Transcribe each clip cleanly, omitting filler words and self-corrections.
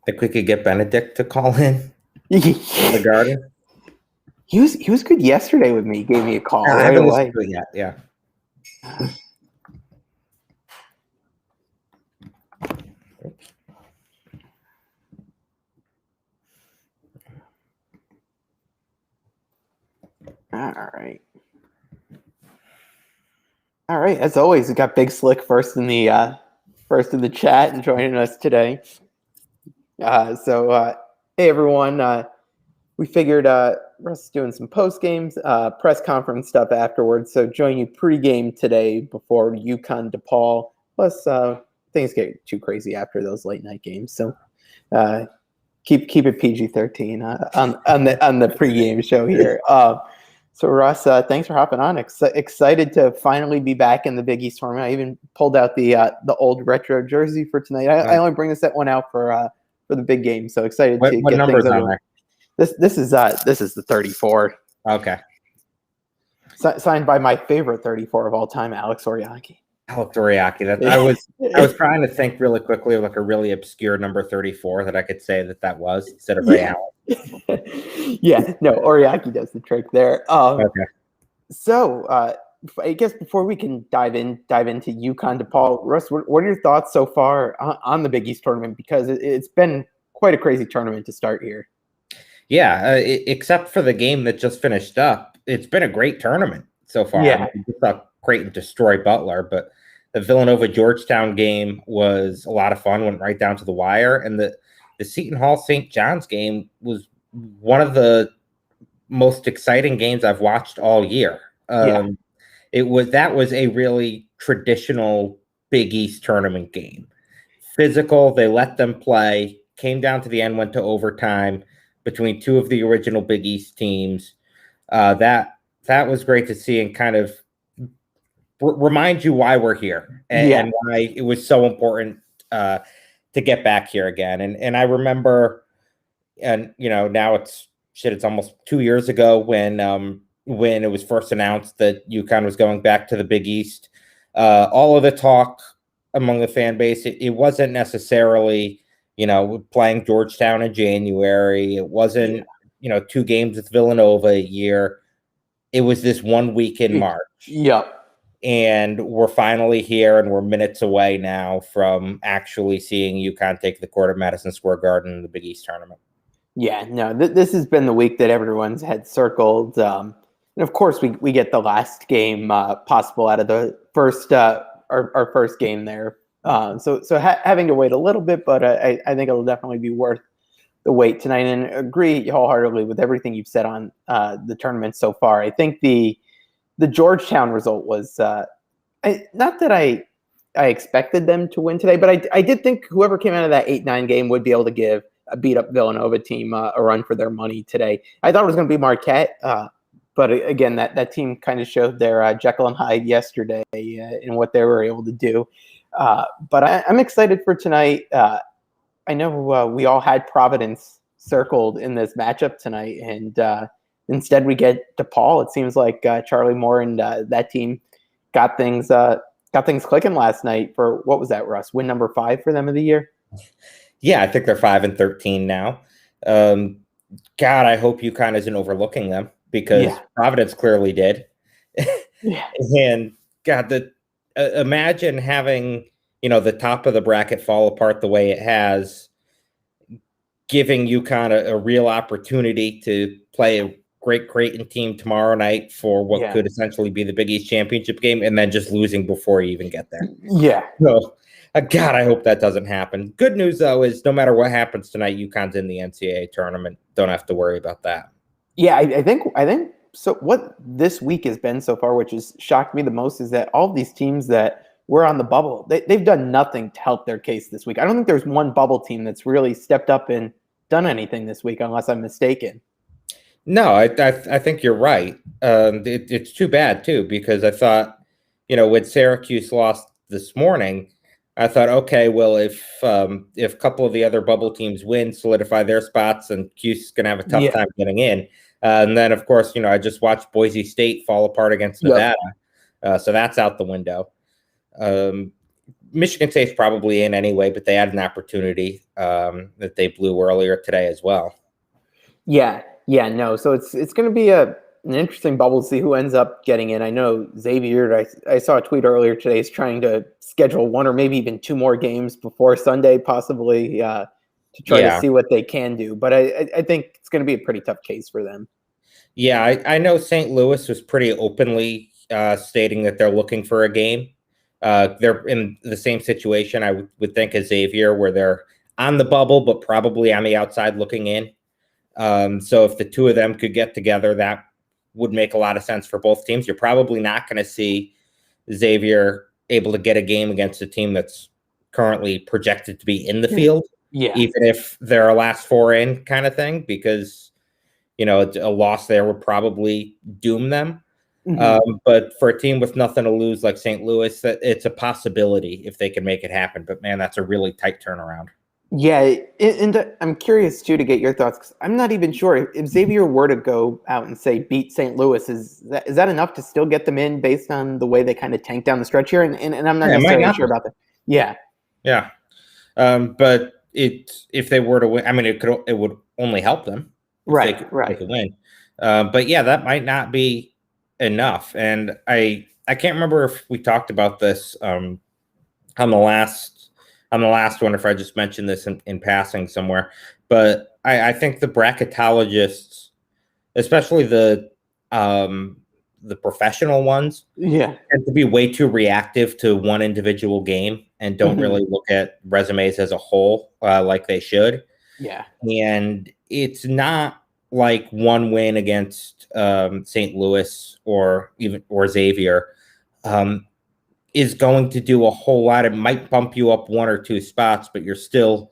Think we could get Benedict to call in the Garden? He was good yesterday with me. He gave me a call I right haven't away. listened to it yet. Yeah. All right. As always, we got Big Slick first in the chat and joining us today. Hey everyone. We figured Russ is doing some post games, press conference stuff afterwards. So join you pregame today before UConn-DePaul. Plus, things get too crazy after those late night games. So keep it PG-13 on the pregame show here. So Russ, thanks for hopping on. Excited to finally be back in the Big East tournament. I even pulled out the old retro jersey for tonight. I only bring this one out for the big game. So excited to What get number things is on over. there? This is the 34. Okay. Signed by my favorite 34 of all time, Alex Oriaki. Alex Oriaki. I was trying to think really quickly of like a really obscure number 34 that I could say that was instead of Ray Allen. Yeah, no, Oriaki does the trick there. Okay. So I guess before we can dive into UConn-DePaul, Russ, what are your thoughts so far on the Big East tournament? Because it's been quite a crazy tournament to start here. Yeah, except for the game that just finished up, it's been a great tournament so far. Yeah. I just saw Creighton destroy Butler, but the Villanova-Georgetown game was a lot of fun, went right down to the wire. And the Seton Hall-St. John's game was one of the most exciting games I've watched all year. That was a really traditional Big East tournament game. Physical, they let them play, came down to the end, went to overtime between two of the original Big East teams. That was great to see and kind of remind you why we're here and why it was so important to get back here again. And I remember, and now it's almost 2 years ago when it was first announced that UConn was going back to the Big East. All of the talk among the fan base, it wasn't necessarily playing Georgetown in January. It wasn't, 2 games with Villanova a year. It was this 1 week in March. Yep. And we're finally here, and we're minutes away now from actually seeing UConn take the court at Madison Square Garden in the Big East tournament. Yeah, no, this has been the week that everyone's had circled. And of course, we get the last game possible out of the first our first game there. So having to wait a little bit, but I think it'll definitely be worth the wait tonight. And agree wholeheartedly with everything you've said on the tournament so far. I think the Georgetown result was not that I expected them to win today, but I did think whoever came out of that 8-9 game would be able to give a beat up Villanova team a run for their money today. I thought it was going to be Marquette, but again, that team kind of showed their Jekyll and Hyde yesterday in what they were able to do. But I'm excited for tonight. I know we all had Providence circled in this matchup tonight, and instead we get DePaul. It seems like Charlie Moore and that team got things clicking last night for, what was that, Russ? Win number 5 for them of the year? Yeah, I think they're 5-13 now. God, I hope UConn isn't overlooking them because Providence clearly did. And God, imagine having the top of the bracket fall apart the way it has, giving UConn a real opportunity to play a great Creighton team tomorrow night for what could essentially be the Big East championship game, and then just losing before you even get there. Yeah. So, God, I hope that doesn't happen. Good news, though, is no matter what happens tonight, UConn's in the NCAA tournament. Don't have to worry about that. Yeah, I think so. What this week has been so far, which has shocked me the most, is that all of these teams that were on the bubble, they've done nothing to help their case this week. I don't think there's one bubble team that's really stepped up and done anything this week, unless I'm mistaken. No, I think you're right. It's too bad, too, because I thought, when Syracuse lost this morning, I thought, okay, well, if a couple of the other bubble teams win, solidify their spots, and Cuse is going to have a tough time getting in. And then, of course, I just watched Boise State fall apart against Nevada. So that's out the window. Michigan State's probably in anyway, but they had an opportunity that they blew earlier today as well. Yeah, no. So it's going to be an interesting bubble to see who ends up getting in. I know Xavier, I saw a tweet earlier today, is trying to schedule one or maybe even two more games before Sunday, possibly, to try to see what they can do. But I think it's going to be a pretty tough case for them. Yeah, I know St. Louis was pretty openly stating that they're looking for a game. They're in the same situation, I would think, as Xavier, where they're on the bubble, but probably on the outside looking in. So if the two of them could get together, that would make a lot of sense for both teams. You're probably not going to see Xavier able to get a game against a team that's currently projected to be in the field, even if they're a last four in kind of thing, because, a loss there would probably doom them. But for a team with nothing to lose like St. Louis, it's a possibility if they can make it happen. But, man, that's a really tight turnaround. Yeah, and I'm curious, too, to get your thoughts, because I'm not even sure if Xavier were to go out and, say, beat St. Louis, is that enough to still get them in based on the way they kind of tanked down the stretch here? And I'm not necessarily sure about that. Yeah. Yeah. But if they were to win, I mean, it would only help them. They could win. But, yeah, that might not be enough. And I can't remember if we talked about this on the last one, if I just mentioned this in passing somewhere, but I think the bracketologists, especially the professional ones, tend to be way too reactive to one individual game and don't really look at resumes as a whole like they should. Yeah. And it's not like one win against St. Louis or Xavier is going to do a whole lot. It might bump you up one or two spots, but you're still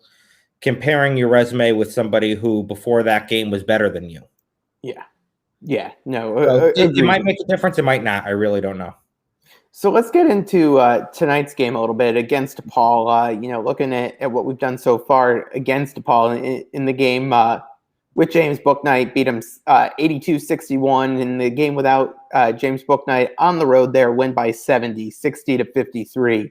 comparing your resume with somebody who before that game was better than you. Yeah. No, it might make a difference. It might not. I really don't know. So let's get into tonight's game a little bit against DePaul. Looking at what we've done so far against DePaul in the game with James Bouknight, beat him 82-61. In the game without James Bouknight on the road there, win by 70, 60-53.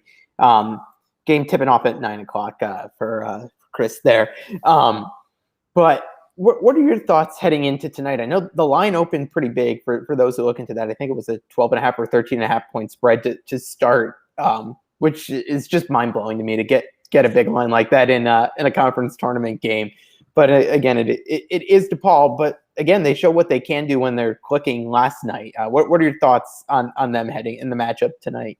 Game tipping off at 9 o'clock for Chris there. But what are your thoughts heading into tonight? I know the line opened pretty big for those who look into that. I think it was a 12.5 or 13.5 point spread to start, which is just mind blowing to me to get a big line like that in a conference tournament game. But again, it is DePaul. But again, they show what they can do when they're clicking last night. What are your thoughts on them heading in the matchup tonight?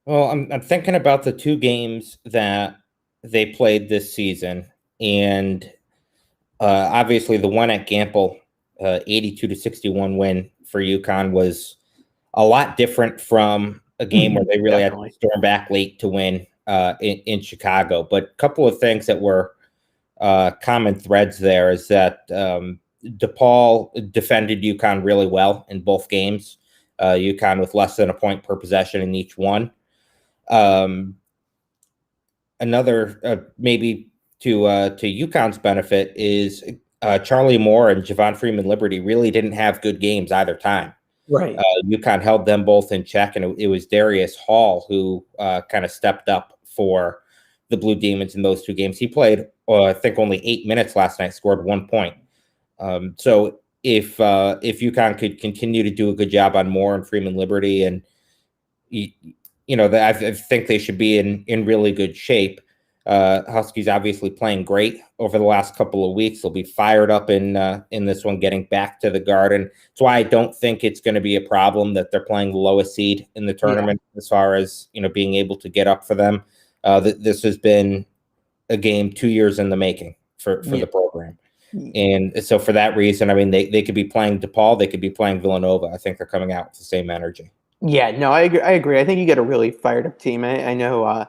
Well, I'm thinking about the two games that they played this season, and obviously the one at Gamble, 82-61 win for UConn was a lot different from a game where they really had to storm back late to win in Chicago. But a couple of things that were common threads there is that DePaul defended UConn really well in both games. UConn with less than a point per possession in each one. Another maybe to UConn's benefit is Charlie Moore and Javon Freeman-Liberty really didn't have good games either time. Right. UConn held them both in check, and it was Darius Hall who kind of stepped up for the Blue Demons in those two games. He played, I think, only 8 minutes last night, scored 1 point. So if UConn could continue to do a good job on Moore and Freeman-Liberty, and I think they should be in really good shape. Huskies obviously playing great over the last couple of weeks. They'll be fired up in this one, getting back to the Garden. That's why I don't think it's going to be a problem that they're playing the lowest seed in the tournament as far as being able to get up for them. This has been a game 2 years in the making for the program. And so for that reason, I mean, they could be playing DePaul, they could be playing Villanova. I think they're coming out with the same energy. Yeah, no, I agree. I think you get a really fired up team. I know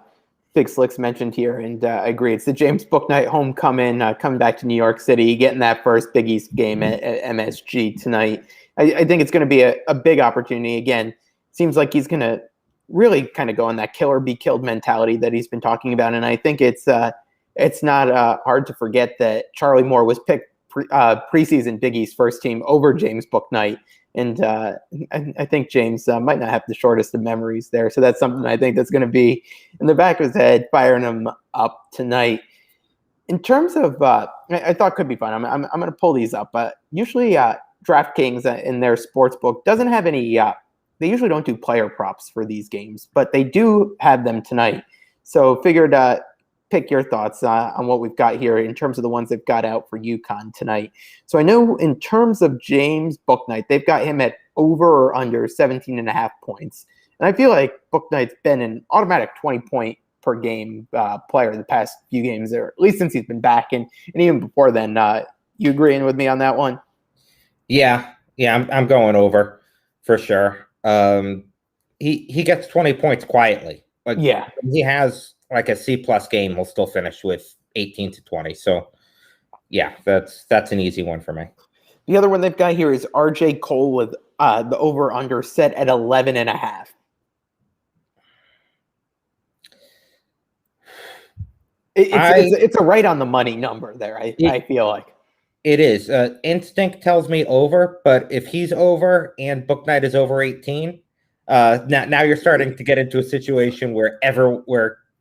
Big Slick's mentioned here, and I agree. It's the James Bouknight homecoming, coming back to New York City, getting that first Big East game at MSG tonight. I think it's going to be a big opportunity. Again, seems like he's going to really kind of go on that kill or be killed mentality that he's been talking about. And I think it's not hard to forget that Charlie Moore was picked preseason Big East first team over James Bouknight. And I think James might not have the shortest of memories there. So that's something I think that's going to be in the back of his head, firing him up tonight. In terms of, I thought could be fun. I'm going to pull these up. But usually DraftKings in their sports book doesn't have any, they usually don't do player props for these games, but they do have them tonight. So figured pick your thoughts on what we've got here in terms of the ones they've got out for UConn tonight. So I know in terms of James Bouknight, they've got him at over or under 17.5 points. And I feel like Bouknight's been an automatic 20-point per game player the past few games, or at least since he's been back. And even before then, you agreeing with me on that one? Yeah, I'm going over for sure. He gets 20 points quietly. Like, yeah, he has like a C+ game. He'll still finish with 18 to 20. So yeah, that's an easy one for me. The other one they've got here is RJ Cole with the over under set at 11.5. It's a right on the money number there. I feel like it is. Instinct tells me over, but if he's over and Bouknight is over 18, now you're starting to get into a situation where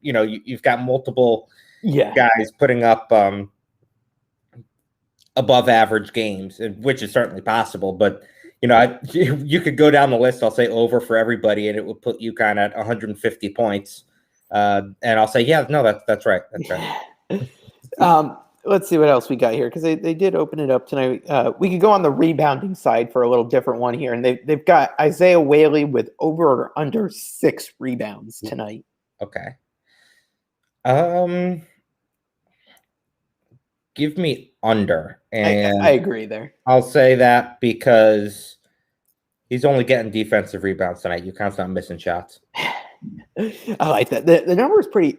you've got multiple guys putting up above average games, which is certainly possible. But you could go down the list. I'll say over for everybody, and it would put UConn at 150 points. And I'll say, yeah, no, that's right. That's right. Let's see what else we got here, because they did open it up tonight. We could go on the rebounding side for a little different one here, and they've got Isaiah Whaley with over or under 6 rebounds tonight. Okay. Give me under, and I agree there. I'll say that because he's only getting defensive rebounds tonight. UConn's not missing shots. I like that. The number is pretty.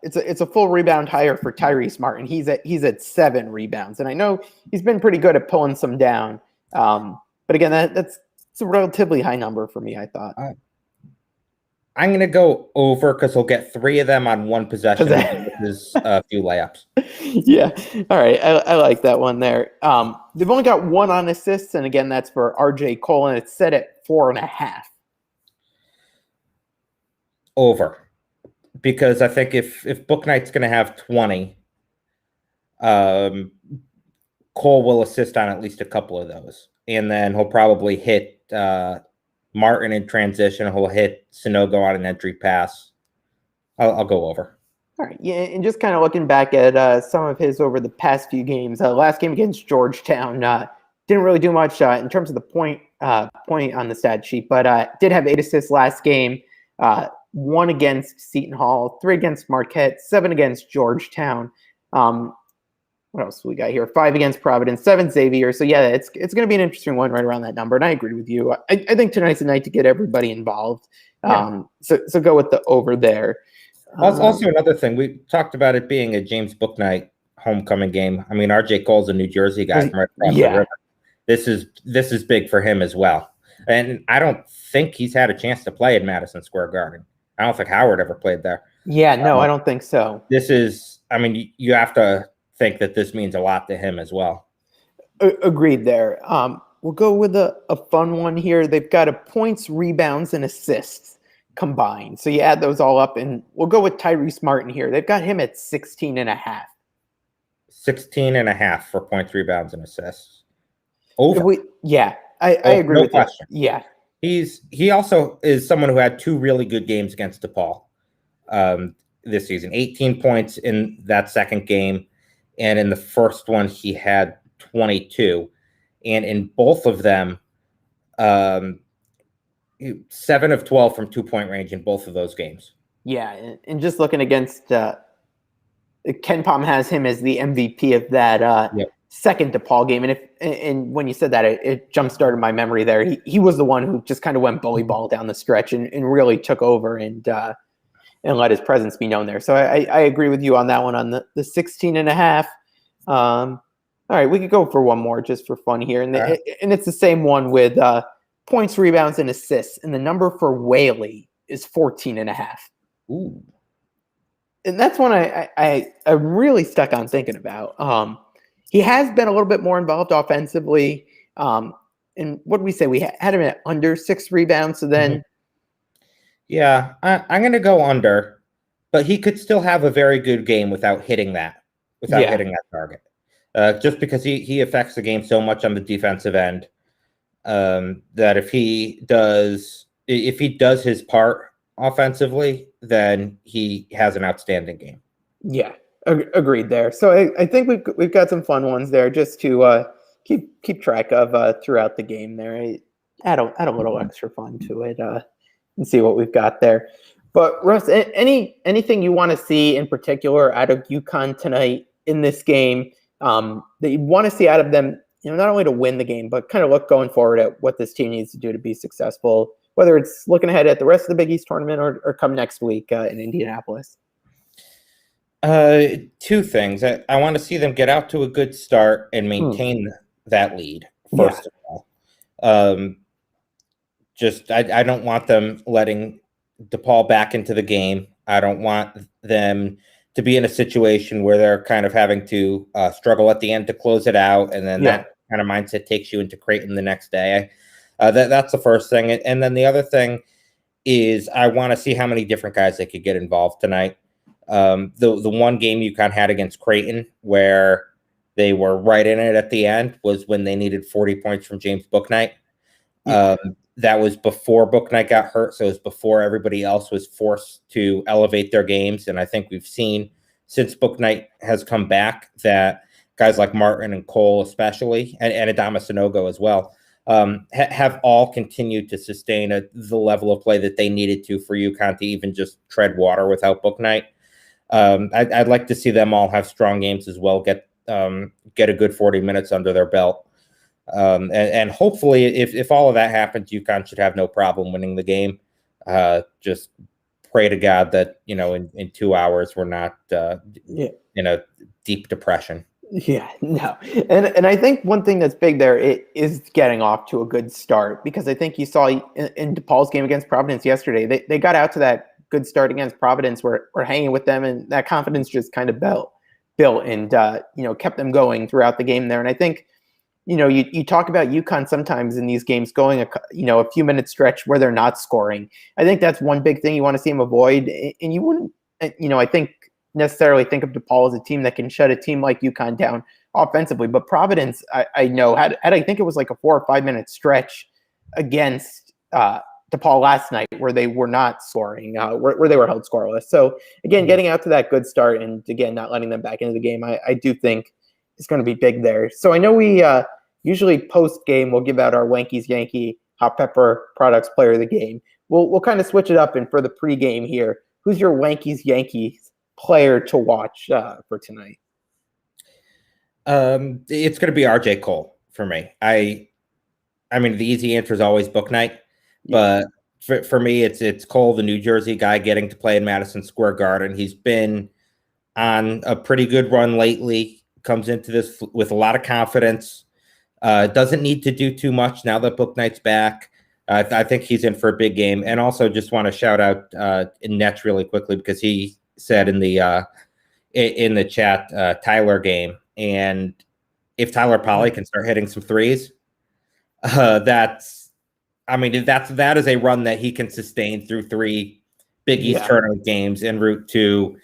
It's a full rebound higher for Tyreese Martin. He's at 7 rebounds, and I know he's been pretty good at pulling some down. But again, that's a relatively high number for me, I thought. I'm going to go over because he'll get 3 of them on one possession. There's a few layups. Yeah. All right. I like that one there. They've only got 1 on assists, and again, that's for RJ Cole, and it's set at 4.5. Over, because I think if Bouknight's going to have 20, Cole will assist on at least a couple of those, and then he'll probably hit Martin in transition. He'll hit Sanogo on an entry pass. I'll go over. All right, yeah, and just kind of looking back at some of his over the past few games. Last game against Georgetown, didn't really do much in terms of the point on the stat sheet, but did have 8 assists last game. 1 against Seton Hall, 3 against Marquette, 7 against Georgetown. What else we got here? 5 against Providence, 7 Xavier. So yeah, it's going to be an interesting one right around that number. And I agree with you. I think tonight's a night to get everybody involved. So go with the over there. Also, another thing, we talked about it being a James Bouknight homecoming game. I mean, RJ Cole's a New Jersey guy from right across the river. This is big for him as well. And I don't think he's had a chance to play in Madison Square Garden. I don't think Howard ever played there. Yeah, no, I don't think so. You have to think that this means a lot to him as well. Agreed there. We'll go with a fun one here. They've got a points, rebounds, and assists combined. So you add those all up, and we'll go with Tyreese Martin here. They've got him at 16.5. 16.5 for points, rebounds, and assists. Over. I agree with question. You. Yeah. He also is someone who had 2 really good games against DePaul this season. 18 points in that second game, and in the first one he had 22. And in both of them, 7 of 12 from 2-point range in both of those games. Yeah, and just looking against Ken Pom has him as the MVP of that second DePaul game, and when you said that, it jump started my memory there. He was the one who just kind of went bully ball down the stretch and really took over and let his presence be known there. So I agree with you on that one on the 16.5. All right, we could go for one more just for fun here, and it's the same one with points, rebounds, and assists, and the number for Whaley is 14.5. Ooh, and that's one I'm really stuck on thinking about. He has been a little bit more involved offensively. And and what did we say? We had him at under 6 rebounds. So then, yeah, I'm going to go under, but he could still have a very good game without hitting that target. Just because he affects the game so much on the defensive end, that if he does his part offensively, then he has an outstanding game. Yeah, agreed there. So I think we've got some fun ones there just to keep track of throughout the game there. Add a little extra fun to it and see what we've got there. But Russ, anything you want to see in particular out of UConn tonight in this game that you want to see out of them? Not only to win the game, but kind of look going forward at what this team needs to do to be successful, whether it's looking ahead at the rest of the Big East tournament or come next week in Indianapolis. Two things. I want to see them get out to a good start and maintain that lead, first of all. I don't want them letting DePaul back into the game. I don't want them to be in a situation where they're kind of having to struggle at the end to close it out, and then that kind of mindset takes you into Creighton the next day. That's the first thing. And then the other thing is I want to see how many different guys they could get involved tonight. The one game UConn had against Creighton where they were right in it at the end was when they needed 40 points from James Bouknight. That was before Bouknight got hurt, so it was before everybody else was forced to elevate their games. And I think we've seen since Bouknight has come back that guys like Martin and Cole especially, and Adama Sanogo as well, have all continued to sustain the level of play that they needed to for UConn to even just tread water without Bouknight. I'd like to see them all have strong games as well, get a good 40 minutes under their belt. And hopefully if all of that happens, UConn should have no problem winning the game. Just pray to God that, in 2 hours, we're not in a deep depression. Yeah, no. And I think one thing that's big there is getting off to a good start, because I think you saw in DePaul's game against Providence yesterday, they got out to that good start against Providence. We're hanging with them, and that confidence just kind of built and kept them going throughout the game there. And I think you talk about UConn sometimes in these games going a few minute stretch where they're not scoring. I think that's one big thing you want to see them avoid. And you wouldn't I think necessarily think of DePaul as a team that can shut a team like UConn down offensively, but Providence I know had I think it was like a 4 or 5 minute stretch against DePaul last night where they were not scoring, where they were held scoreless. So again, getting out to that good start and again not letting them back into the game, I do think is going to be big there. So I know we usually post game we'll give out our Wanky's Yankee Hot Pepper Products Player of the Game. We'll kind of switch it up, and for the pregame here, who's your Wanky's Yankees player to watch for tonight? It's going to be RJ Cole for me. I mean, the easy answer is always Bouknight, but for me, it's Cole, the New Jersey guy, getting to play in Madison Square Garden. He's been on a pretty good run lately. Comes into this with a lot of confidence. Doesn't need to do too much now that Bouknight's back. I think he's in for a big game. And also just want to shout out Nets really quickly, because he said in the chat Tyler game. And if Tyler Polley can start hitting some threes, that is a run that he can sustain through 3 Big East tournament games en route to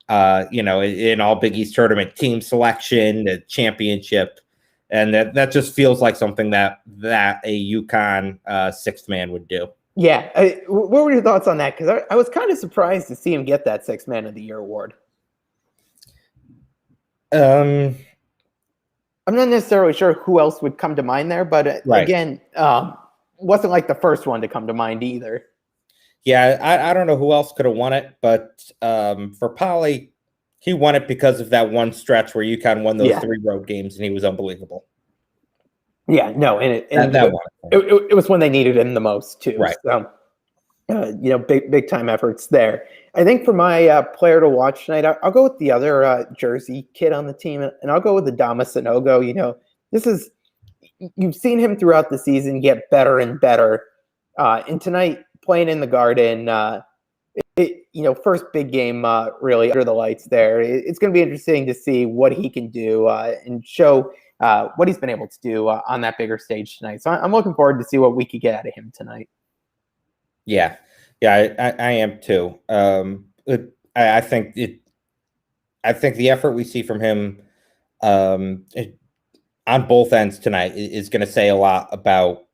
in all Big East tournament team selection, the championship. And that just feels like something that a UConn sixth man would do. Yeah. What were your thoughts on that? Because I was kind of surprised to see him get that Sixth Man of the Year award. I'm not necessarily sure who else would come to mind there, but again, wasn't like the first one to come to mind either. Yeah, I don't know who else could have won it, but for Polley, he won it because of that one stretch where UConn won those 3 road games, and he was unbelievable. Yeah, no, and it was when they needed him the most too. Right. So, big time efforts there. I think for my player to watch tonight, I'll go with the other Jersey kid on the team, and I'll go with Adama Sanogo. You've seen him throughout the season get better and better, and tonight playing in the Garden. First big game really under the lights there. It's going to be interesting to see what he can do and show what he's been able to do on that bigger stage tonight. So I'm looking forward to see what we could get out of him tonight. Yeah, I am too. I think the effort we see from him on both ends tonight is going to say a lot about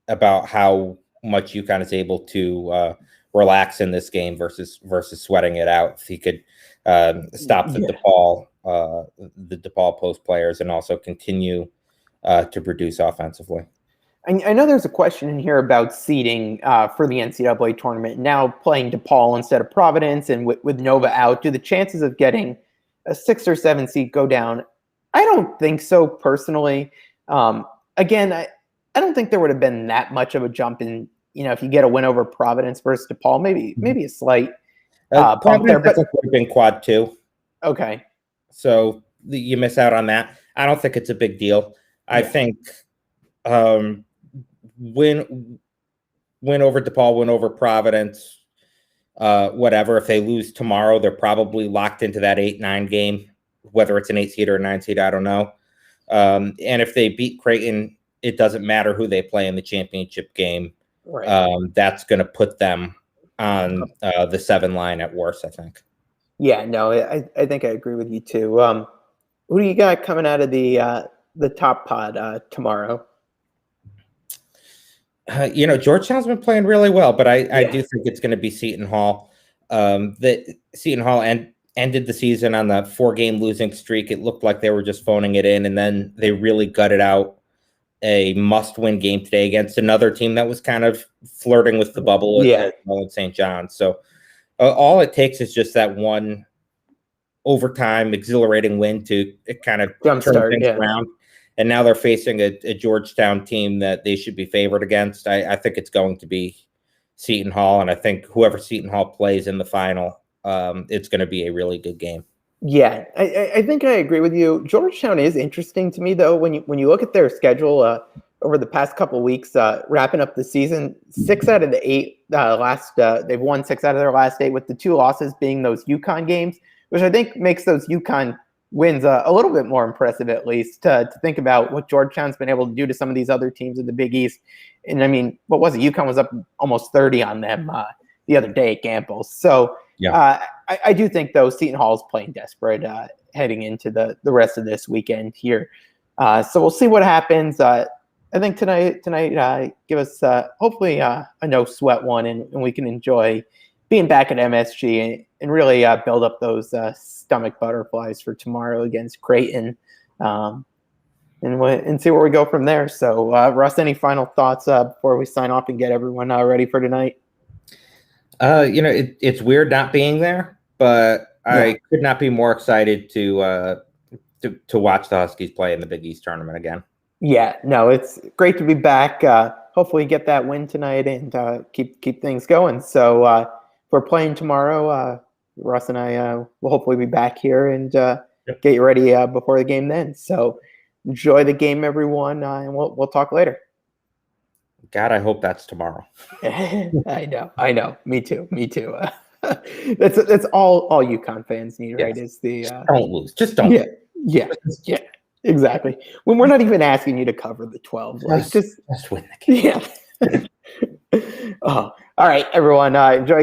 how much UConn is able to relax in this game versus sweating it out. If he could stop the DePaul post players and also continue to produce offensively. I know there's a question in here about seeding for the NCAA tournament. Now playing DePaul instead of Providence and with Nova out, do the chances of getting a 6 or 7 seed go down? I don't think so personally. Again, I don't think there would have been that much of a jump in, if you get a win over Providence versus DePaul, maybe a slight bump there. But would have been quad 2. Okay. So you miss out on that. I don't think it's a big deal. I think win over DePaul, win over Providence, whatever. If they lose tomorrow, they're probably locked into that 8-9 game, whether it's an 8 seed or a 9 seed, I don't know. And if they beat Creighton, it doesn't matter who they play in the championship game. Right. That's going to put them on the 7 line at worst, I think. Yeah, no, I think I agree with you too. Who do you got coming out of the top pod tomorrow? Georgetown's been playing really well, but I do think it's going to be Seton Hall. Seton Hall ended the season on the 4-game losing streak. It looked like they were just phoning it in, and then they really gutted out a must-win game today against another team that was kind of flirting with the bubble at St. John's. So all it takes is just that one overtime, exhilarating win to kind of turn things around. And now they're facing a Georgetown team that they should be favored against. I think it's going to be Seton Hall, and I think whoever Seton Hall plays in the final, it's going to be a really good game. Yeah, I think I agree with you. Georgetown is interesting to me, though. When you look at their schedule over the past couple of weeks, wrapping up the season, 6 out of the 8 they've won 6 out of their last 8, with the 2 losses being those UConn games, which I think makes those UConn wins a little bit more impressive, at least to think about what Georgetown's been able to do to some of these other teams in the Big East. And I mean, what was it? UConn was up almost 30 on them the other day at Gambles. So I do think, though, Seton Hall is playing desperate heading into the rest of this weekend here. So we'll see what happens. I think tonight give us hopefully a no sweat one, and we can enjoy being back at MSG and really build up those stomach butterflies for tomorrow against Creighton, and see where we go from there. So, Russ, any final thoughts before we sign off and get everyone ready for tonight? It's weird not being there, but I could not be more excited to watch the Huskies play in the Big East tournament again. Yeah, no, it's great to be back. Hopefully get that win tonight and keep things going. So we're playing tomorrow. Russ and I will hopefully be back here and get you ready before the game then. So enjoy the game, everyone, and we'll talk later. God, I hope that's tomorrow. I know. Me too. That's all UConn fans need, right? Is the don't lose. Just don't. Yeah. Exactly. When we're not even asking you to cover the 12, like just win the game. Yeah. Oh, all right, everyone. Enjoy.